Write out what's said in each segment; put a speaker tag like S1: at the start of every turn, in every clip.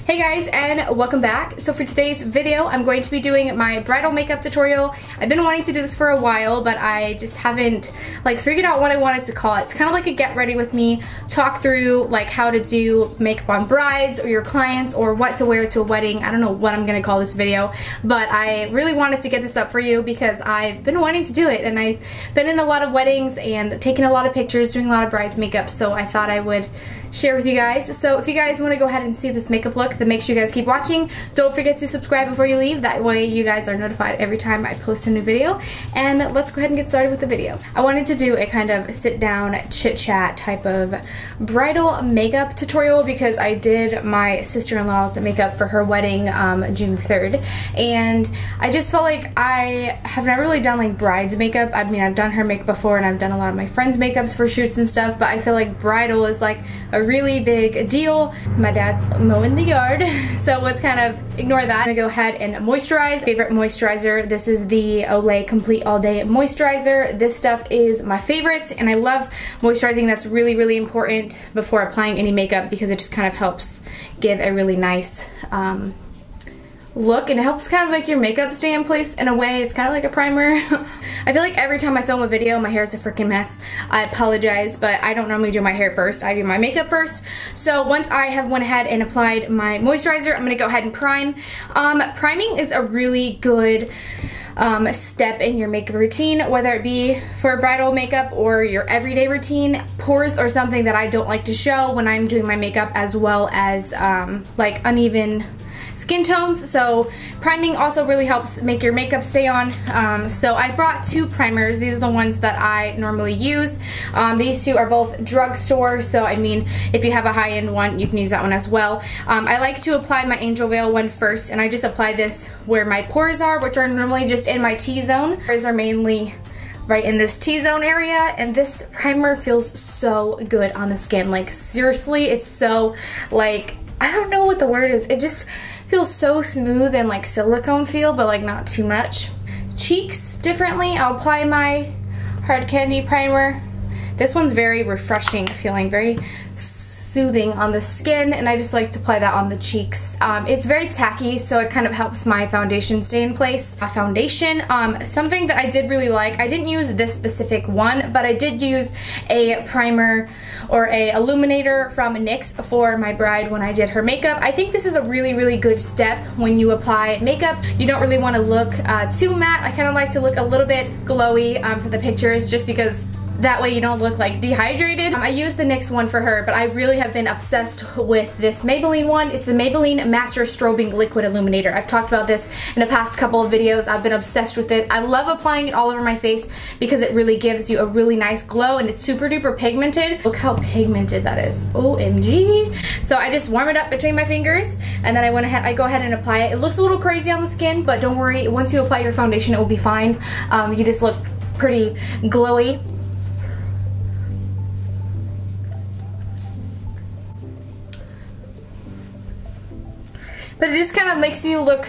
S1: Hey guys, and welcome back. So for today's video, I'm going to be doing my bridal makeup tutorial. I've been wanting to do this for a while, but I just haven't figured out what I wanted to call it. It's kind of like a get ready with me, talk through like how to do makeup on brides or your clients or what to wear to a wedding. I don't know what I'm gonna call this video, but I really wanted to get this up for you because I've been wanting to do it, and I've been in a lot of weddings and taken a lot of pictures, doing a lot of brides makeup, so I thought I would share with you guys. So if you guys want to go ahead and see this makeup look, then make sure you guys keep watching. Don't forget to subscribe before you leave. That way you guys are notified every time I post a new video. And let's go ahead and get started with the video. I wanted to do a kind of sit down chit chat type of bridal makeup tutorial because I did my sister-in-law's makeup for her wedding June 3rd, and I just felt like I have never really done like bride's makeup. I mean, I've done her makeup before and I've done a lot of my friends' makeups for shoots and stuff, but I feel like bridal is like a really big deal. My dad's mowing the yard, so let's kind of ignore that. I'm gonna go ahead and moisturize. Favorite moisturizer, this is the Olay Complete All Day Moisturizer. This stuff is my favorite, and I love moisturizing. That's really, really important before applying any makeup because it just kind of helps give a really nice look, and it helps kind of make your makeup stay in place in a way. It's kind of like a primer. I feel like every time I film a video, my hair is a freaking mess. I apologize, but I don't normally do my hair first. I do my makeup first. So once I have went ahead and applied my moisturizer, I'm gonna go ahead and prime. Priming is a really good step in your makeup routine, whether it be for bridal makeup or your everyday routine. Pores are something that I don't like to show when I'm doing my makeup, as well as like uneven skin tones, so priming also really helps make your makeup stay on. So I brought two primers. These are the ones that I normally use. These two are both drugstore, so I mean, if you have a high-end one, you can use that one as well. I like to apply my Angel Veil one first, and I just apply this where my pores are, which are normally just in my T-zone. Pores are mainly right in this T-zone area, and this primer feels so good on the skin. Like, seriously, it's so, like, I don't know what the word is. It just feels so smooth and like silicone feel, but like not too much. Cheeks differently. I'll apply my Hard Candy primer. This one's very refreshing feeling, very soothing on the skin, and I just like to apply that on the cheeks. It's very tacky, so it kind of helps my foundation stay in place. Foundation, something that I did really like, I didn't use this specific one, but I did use a primer or a illuminator from NYX for my bride when I did her makeup. I think this is a really, really good step when you apply makeup. You don't really want to look too matte. I kind of like to look a little bit glowy for the pictures, just because that way you don't look like dehydrated. I used the NYX one for her, but I really have been obsessed with this Maybelline one. It's the Maybelline Master Strobing Liquid Illuminator. I've talked about this in the past couple of videos. I've been obsessed with it. I love applying it all over my face because it really gives you a really nice glow, and it's super duper pigmented. Look how pigmented that is. OMG. So I just warm it up between my fingers, and then I go ahead and apply it. It looks a little crazy on the skin, but don't worry. Once you apply your foundation, it will be fine. You just look pretty glowy. But it just kind of makes you look,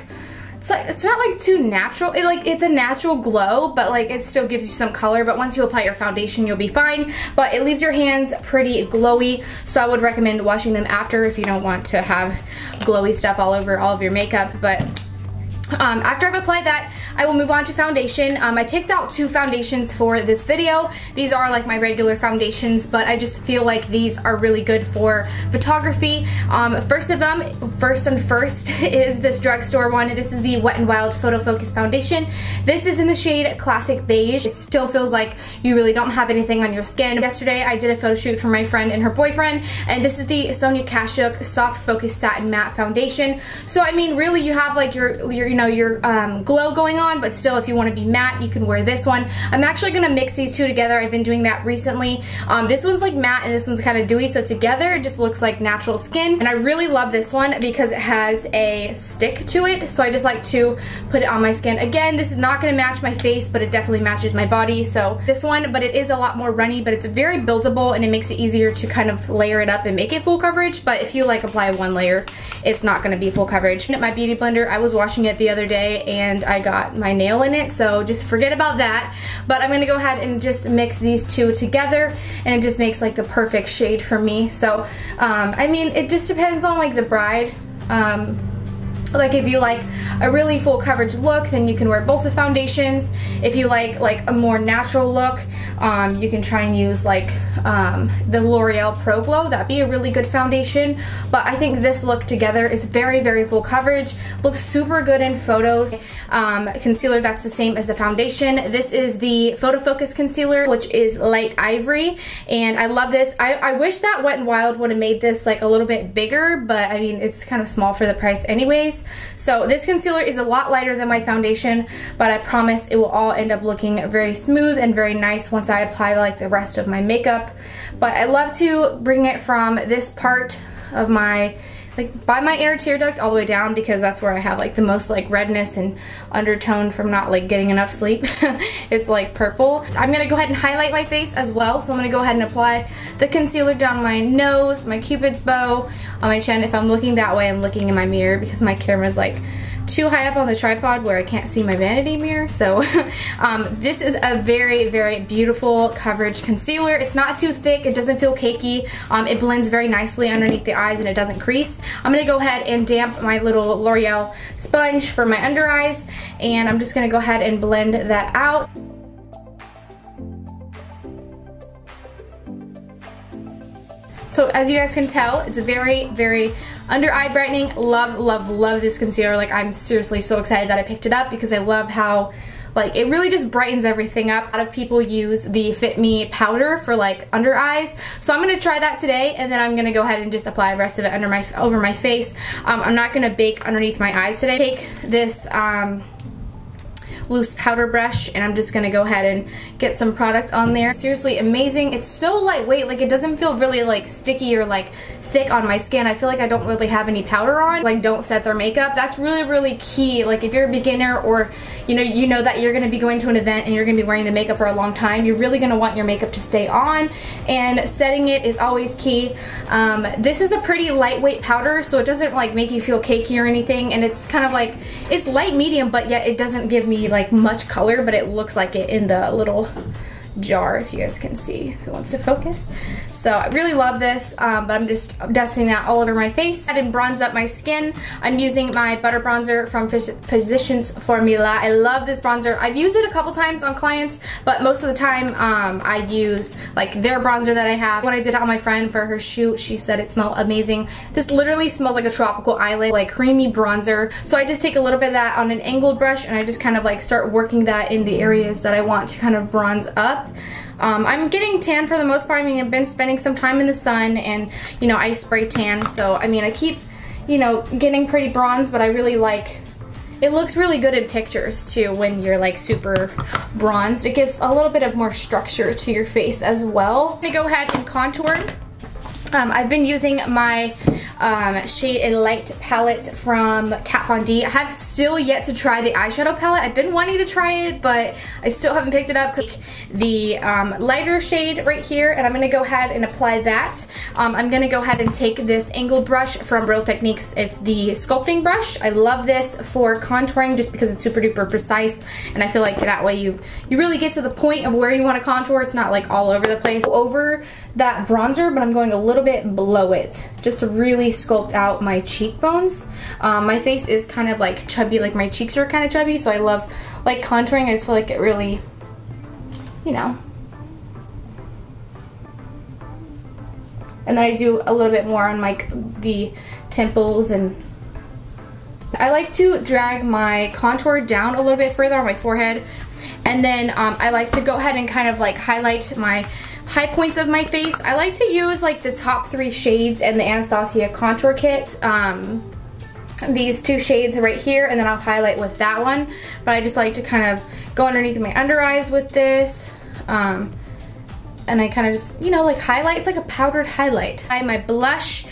S1: it's not like too natural. It's a natural glow, but like it still gives you some color. But once you apply your foundation, you'll be fine. But it leaves your hands pretty glowy, so I would recommend washing them after if you don't want to have glowy stuff all over all of your makeup. But after I've applied that, I will move on to foundation. I picked out two foundations for this video. These are like my regular foundations, but I just feel like these are really good for photography. First is this drugstore one. This is the Wet n Wild Photo Focus Foundation. This is in the shade Classic Beige. It still feels like you really don't have anything on your skin. Yesterday, I did a photo shoot for my friend and her boyfriend, and this is the Sonia Kashuk Soft Focus Satin Matte Foundation. So I mean, really, you have like your glow going on, but still, if you want to be matte, you can wear this one. I'm actually going to mix these two together. I've been doing that recently. This one's like matte and this one's kind of dewy, so together it just looks like natural skin. And I really love this one because it has a stick to it, so I just like to put it on my skin. Again, this is not going to match my face, but it definitely matches my body. So this one, but it is a lot more runny, but it's very buildable, and it makes it easier to kind of layer it up and make it full coverage. But if you like apply one layer, it's not going to be full coverage. My beauty blender, I was washing it the other day and I got my nail in it, so just forget about that. But I'm gonna go ahead and just mix these two together, and it just makes like the perfect shade for me. So I mean, it just depends on like the bride Like if you like a really full coverage look, then you can wear both the foundations. If you like a more natural look, you can try and use like the L'Oreal Pro Glow. That'd be a really good foundation. But I think this look together is very, very full coverage. Looks super good in photos. Concealer that's the same as the foundation. This is the Photo Focus Concealer, which is light ivory, and I love this. I wish that Wet n Wild would have made this like a little bit bigger, but I mean it's kind of small for the price anyways. So this concealer is a lot lighter than my foundation, but I promise it will all end up looking very smooth and very nice once I apply like the rest of my makeup. But I love to bring it from this part of my, like by my inner tear duct all the way down, because that's where I have like the most like redness and undertone from not like getting enough sleep. It's like purple. I'm gonna go ahead and highlight my face as well, so I'm gonna go ahead and apply the concealer down my nose, my cupid's bow, on my chin. If I'm looking that way, I'm looking in my mirror because my camera's like too high up on the tripod where I can't see my vanity mirror. So this is a very, very beautiful coverage concealer. It's not too thick, it doesn't feel cakey, it blends very nicely underneath the eyes and it doesn't crease. I'm gonna go ahead and damp my little L'Oreal sponge for my under eyes, and I'm just gonna go ahead and blend that out. So as you guys can tell, it's a very, very under eye brightening. Love, love, love this concealer. Like I'm seriously so excited that I picked it up because I love how like it really just brightens everything up. A lot of people use the Fit Me powder for like under eyes. So I'm gonna try that today, and then I'm gonna go ahead and just apply the rest of it over my face. I'm not gonna bake underneath my eyes today. Take this loose powder brush and I'm just gonna go ahead and get some product on there. Seriously amazing. It's so lightweight, like it doesn't feel really like sticky or like thick on my skin. I feel like I don't really have any powder on. Like don't set their makeup. That's really, really key. Like if you're a beginner or you know that you're gonna be going to an event and you're gonna be wearing the makeup for a long time, you're really gonna want your makeup to stay on, and setting it is always key. This is a pretty lightweight powder, so it doesn't like make you feel cakey or anything, and it's kind of like, it's light medium, but yet it doesn't give me like much color, but it looks like it in the little jar, if you guys can see, if it wants to focus. So I really love this, but I'm just dusting that all over my face. I didn't bronze up my skin. I'm using my butter bronzer from Physicians Formula. I love this bronzer. I've used it a couple times on clients, but most of the time I use like their bronzer that I have. When I did it on my friend for her shoot, she said it smelled amazing. This literally smells like a tropical island, like creamy bronzer. So I just take a little bit of that on an angled brush and I just kind of like start working that in the areas that I want to kind of bronze up. I'm getting tan for the most part. I mean, I've been spending some time in the sun and, you know, I spray tan. So, I mean, I keep, you know, getting pretty bronze, but I really like, it looks really good in pictures too when you're like super bronzed. It gives a little bit of more structure to your face as well. I'm gonna go ahead and contour. I've been using my Shade and Light palette from Kat Von D. I have still yet to try the eyeshadow palette. I've been wanting to try it, but I still haven't picked it up. The lighter shade right here, and I'm going to go ahead and apply that. I'm going to go ahead and take this angled brush from Real Techniques. It's the sculpting brush. I love this for contouring just because it's super duper precise, and I feel like that way you really get to the point of where you want to contour. It's not like all over the place. Over that bronzer, but I'm going a little bit below it just to really sculpt out my cheekbones. My face is kind of like chubby, like my cheeks are kind of chubby, so I love like contouring. I just feel like it really, you know. And then I do a little bit more on like the temples, and I like to drag my contour down a little bit further on my forehead, and then I like to go ahead and kind of like highlight my high points of my face. I like to use like the top 3 shades in the Anastasia contour kit. These 2 shades right here, and then I'll highlight with that one. But I just like to kind of go underneath my under eyes with this. And I kind of just, you know, like highlight. It's like a powdered highlight. My blush.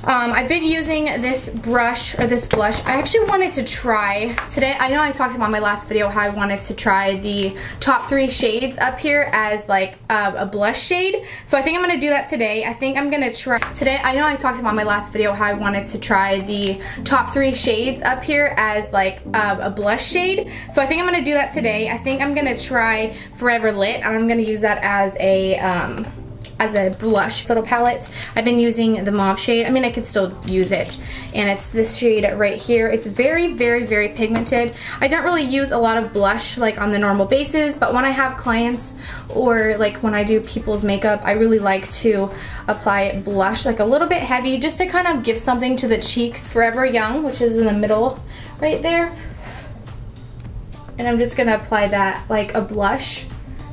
S1: I've been using this brush, or this blush. I actually wanted to try today. I know I talked about in my last video how I wanted to try the top 3 shades up here as like a blush shade. So I think I'm going to do that today. I think I'm going to try today. I know I talked about in my last video how I wanted to try the top 3 shades up here as like a blush shade. So I think I'm going to do that today. I think I'm going to try Forever Lit, and I'm going to use that as a as a blush little palette. I've been using the mauve shade. I mean, I could still use it. And it's this shade right here. It's very, very, very pigmented. I don't really use a lot of blush like on the normal basis, but when I have clients or like when I do people's makeup, I really like to apply blush like a little bit heavy just to kind of give something to the cheeks. Forever Young, which is in the middle right there. And I'm just gonna apply that like a blush,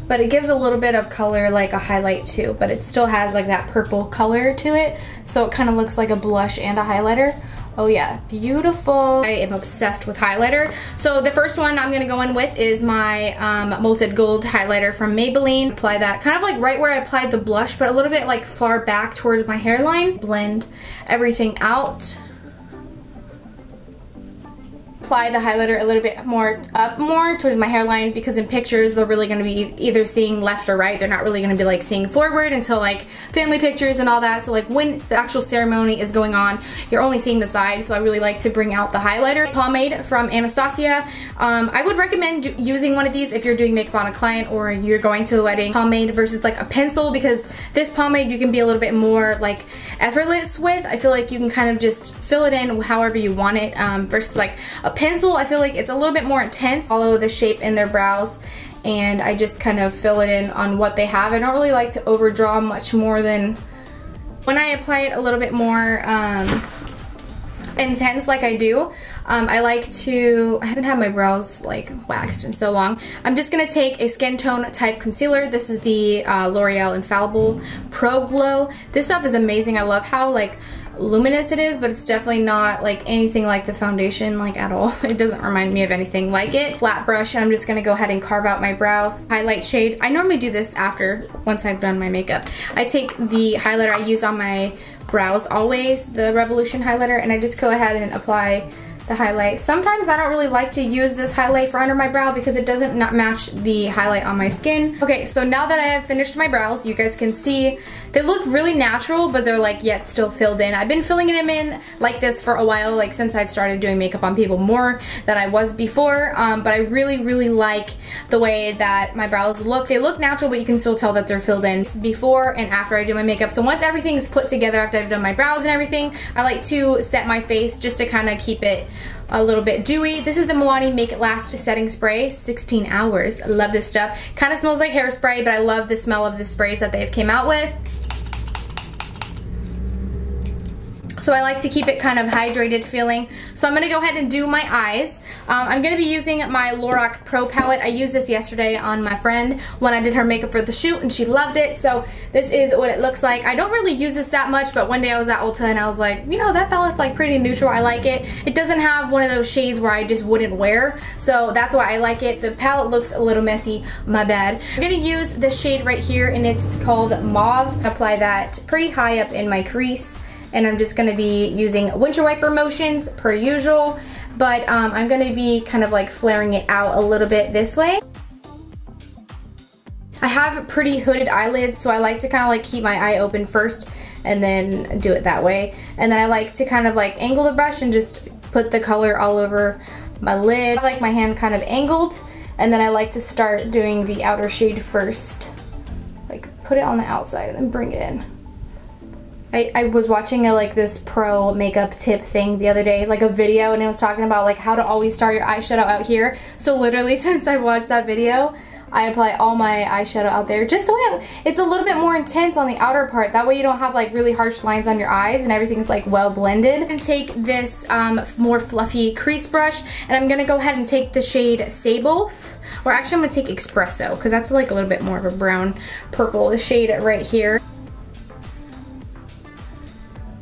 S1: but it gives a little bit of color, like a highlight too, but it still has like that purple color to it, so it kind of looks like a blush and a highlighter. Oh yeah, beautiful. I am obsessed with highlighter. So the first one I'm gonna go in with is my Molted Gold highlighter from Maybelline. Apply that kind of like right where I applied the blush, but a little bit like far back towards my hairline. Blend everything out. Apply the highlighter a little bit more up more towards my hairline, because in pictures they're really going to be either seeing left or right. They're not really going to be like seeing forward until like family pictures and all that. So like when the actual ceremony is going on, you're only seeing the side. So I really like to bring out the highlighter. Pomade from Anastasia. I would recommend using one of these if you're doing makeup on a client or you're going to a wedding. Pomade versus like a pencil, because this pomade you can be a little bit more like effortless with. I feel like you can kind of just fill it in however you want it, versus like a pencil. I feel like it's a little bit more intense. Follow the shape in their brows, and I just kind of fill it in on what they have. I don't really like to overdraw much more than when I apply it a little bit more intense like I do. I like to, I haven't had my brows like waxed in so long. I'm just gonna take a skin tone type concealer. This is the L'Oreal Infallible Pro Glow. This stuff is amazing. I love how like luminous it is, but it's definitely not like anything like the foundation like at all. It doesn't remind me of anything like it. Flat brush, I'm just gonna go ahead and carve out my brows. Highlight shade, I normally do this after, once I've done my makeup. I take the highlighter I use on my brows always, the Revolution highlighter, and I just go ahead and apply the highlight. Sometimes I don't really like to use this highlight for under my brow because it doesn't not match the highlight on my skin. Okay, so now that I have finished my brows, you guys can see they look really natural, but they're like yet still filled in. I've been filling them in like this for a while, like since I've started doing makeup on people more than I was before, but I really, really like the way that my brows look. They look natural, but you can still tell that they're filled in before and after I do my makeup. So once everything's put together after I've done my brows and everything, I like to set my face just to kind of keep it a little bit dewy. This is the Milani Make It Last setting spray, 16 hours. I love this stuff. Kind of smells like hairspray, but I love the smell of the sprays that they've came out with. So I like to keep it kind of hydrated feeling. So I'm gonna go ahead and do my eyes. I'm gonna be using my Lorac Pro palette. I used this yesterday on my friend when I did her makeup for the shoot, and she loved it. So this is what it looks like. I don't really use this that much, but one day I was at Ulta and I was like, you know, that palette's like pretty neutral. I like it. It doesn't have one of those shades where I just wouldn't wear, so that's why I like it. The palette looks a little messy, my bad. I'm gonna use this shade right here, and it's called Mauve. Apply that pretty high up in my crease. And I'm just going to be using windshield wiper motions per usual, but I'm going to be kind of like flaring it out a little bit this way. I have pretty hooded eyelids, so I like to kind of like keep my eye open first and then do it that way. And then I like to kind of like angle the brush and just put the color all over my lid. I like my hand kind of angled, and then I like to start doing the outer shade first. Like put it on the outside and then bring it in. I was watching like this pro makeup tip thing the other day, like a video, and it was talking about like how to always start your eyeshadow out here. So literally since I watched that video, I apply all my eyeshadow out there just so it's a little bit more intense on the outer part. That way you don't have like really harsh lines on your eyes and everything's like well blended. And take this more fluffy crease brush, and I'm gonna go ahead and take the shade Sable. Or actually I'm gonna take Espresso, because that's like a little bit more of a brown purple, the shade right here.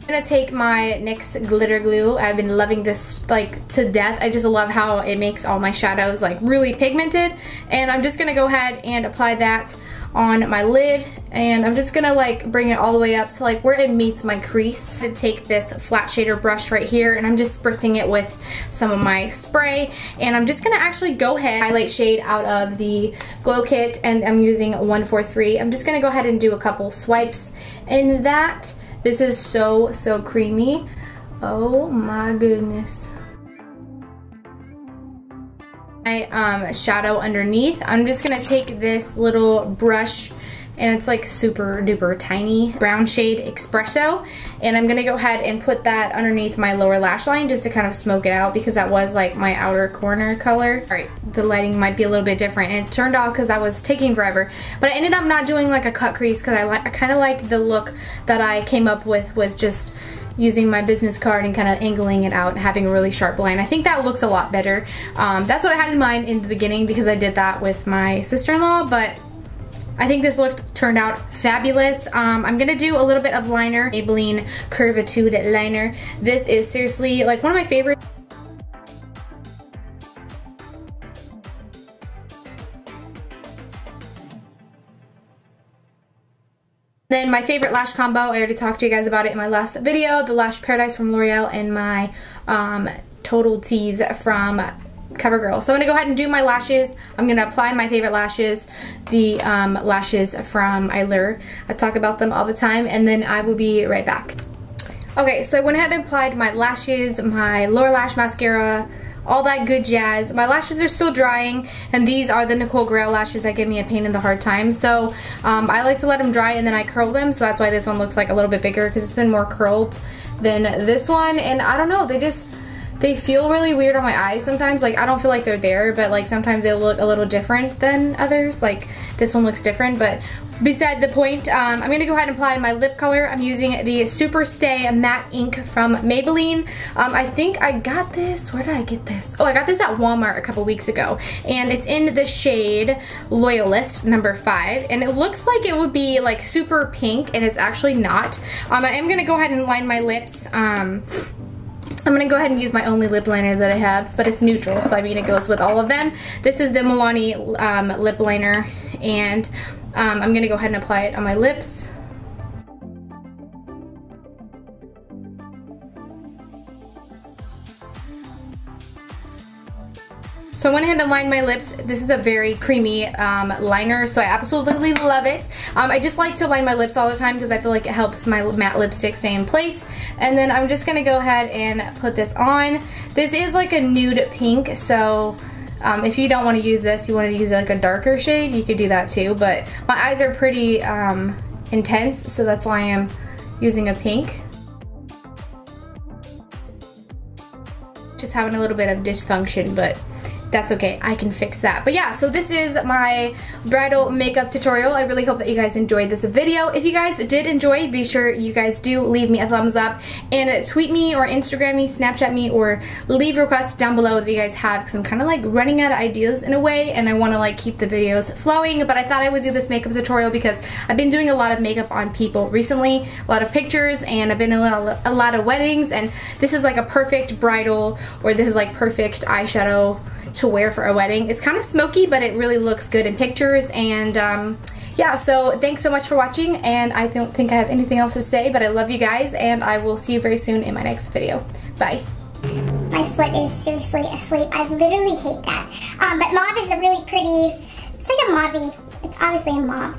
S1: I'm gonna take my NYX glitter glue. I've been loving this like to death. I just love how it makes all my shadows like really pigmented, and I'm just gonna go ahead and apply that on my lid, and I'm just gonna like bring it all the way up to like where it meets my crease. I'm gonna take this flat shader brush right here, and I'm just spritzing it with some of my spray, and I'm just gonna actually go ahead highlight shade out of the glow kit, and I'm using 143. I'm just gonna go ahead and do a couple swipes in that. This is so, so creamy. Oh my goodness. My shadow underneath, I'm just gonna take this little brush and it's like super duper tiny brown shade espresso, and I'm gonna go ahead and put that underneath my lower lash line just to kind of smoke it out because that was like my outer corner color. All right, the lighting might be a little bit different, and it turned off because I was taking forever, but I ended up not doing like a cut crease because I kind of like the look that I came up with just using my business card and kind of angling it out and having a really sharp line. I think that looks a lot better. That's what I had in mind in the beginning because I did that with my sister-in-law, but I think this look turned out fabulous. I'm gonna do a little bit of liner, Maybelline Curvitude liner. This is seriously like one of my favorites. Then my favorite lash combo, I already talked to you guys about it in my last video, the Lash Paradise from L'Oreal and my Total Tease from CoverGirl. So I'm gonna go ahead and do my lashes. I'm gonna apply my favorite lashes, the lashes from Eylure. I talk about them all the time, and then I will be right back. Okay, so I went ahead and applied my lashes, my lower lash mascara, all that good jazz. My lashes are still drying, and these are the Nicole Grail lashes that give me a pain in the hard time. So I like to let them dry and then I curl them, so that's why this one looks like a little bit bigger because it's been more curled than this one. And I don't know, they feel really weird on my eyes sometimes. Like, I don't feel like they're there, but like sometimes they look a little different than others. Like this one looks different, but beside the point, I'm gonna go ahead and apply my lip color. I'm using the Super Stay Matte Ink from Maybelline. I think I got this, where did I get this? Oh, I got this at Walmart a couple weeks ago, and it's in the shade Loyalist number 5, and it looks like it would be like super pink, and it's actually not. I am gonna go ahead and line my lips. I'm gonna go ahead and use my only lip liner that I have, but it's neutral, so I mean it goes with all of them. This is the Milani lip liner, and I'm gonna go ahead and apply it on my lips. So I went ahead and lined my lips. This is a very creamy liner, so I absolutely love it. I just like to line my lips all the time because I feel like it helps my matte lipstick stay in place. And then I'm just gonna go ahead and put this on. This is like a nude pink, so if you don't want to use this, you want to use like a darker shade, you could do that too. But my eyes are pretty intense, so that's why I'm using a pink. Just having a little bit of dysfunction, but that's okay, I can fix that. But yeah, so this is my bridal makeup tutorial. I really hope that you guys enjoyed this video. If you guys did enjoy, be sure you guys do leave me a thumbs up and tweet me or Instagram me, Snapchat me, or leave requests down below if you guys have, because I'm kind of like running out of ideas in a way, and I want to like keep the videos flowing. But I thought I would do this makeup tutorial because I've been doing a lot of makeup on people recently, a lot of pictures, and I've been in a lot of weddings, and this is like a perfect bridal, or this is like perfect eyeshadow to wear for a wedding. It's kind of smoky, but it really looks good in pictures. And yeah, so thanks so much for watching, and I don't think I have anything else to say, but I love you guys, and I will see you very soon in my next video. Bye.
S2: My foot is seriously asleep. I literally hate that. But mauve is a really pretty, it's like a mauve-y, it's obviously a mauve.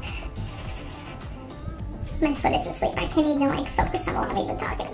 S2: My foot is asleep. I can't even like focus on what I'm even talking about.